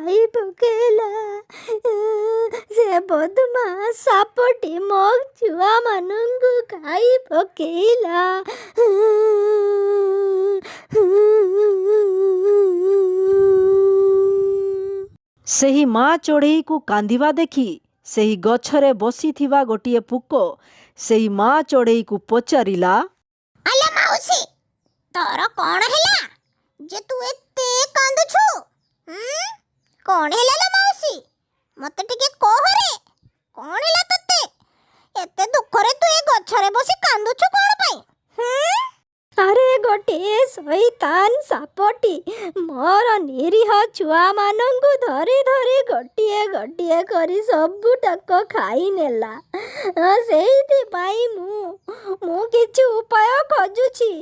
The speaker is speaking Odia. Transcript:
ଖାଇ ପକେଇଲା। ସେ ବଦମାସ ସାପଟି ମୋ ଛୁଆମାନଙ୍କୁ ଖାଇ ପକେଇଲା। ସେହି ମା ଚଢ଼େଇକୁ କାନ୍ଦିବା ଦେଖି ସେହି ଗଛରେ ବସିଥିବା ଗୋଟିଏ ପୋକ ସେହି ମା ଚଢ଼େଇକୁ ପଚାରିଲା, ଆଲୋ ମାଉସୀ, ତୋର କ'ଣ ହେଲା ଯେ ତୁ ଏତେ କାନ୍ଦୁଛୁ? କ'ଣ ହେଲା ଲୋ ମାଉସୀ? ମତେ ଟିକେ କହରେ, କ'ଣ ହେଲା ତତେ? ଏତେ ଦୁଃଖରେ ତୁ ଏ ଗଛରେ ବସି କାନ୍ଦୁଛୁ କ'ଣ ପାଇଁ? ଆରେ ଗୋଟିଏ ଶୈତାନ ସାପଟି ମୋର ନିରୀହ ଛୁଆମାନଙ୍କୁ ଧରି ଧରି ଗୋଟିଏ ଗୋଟିଏ କରି ସବୁତକ ଖାଇ ନେଲା। ସେଇଥିପାଇଁ ମୁଁ କିଛି ଉପାୟ ଖୋଜୁଛି।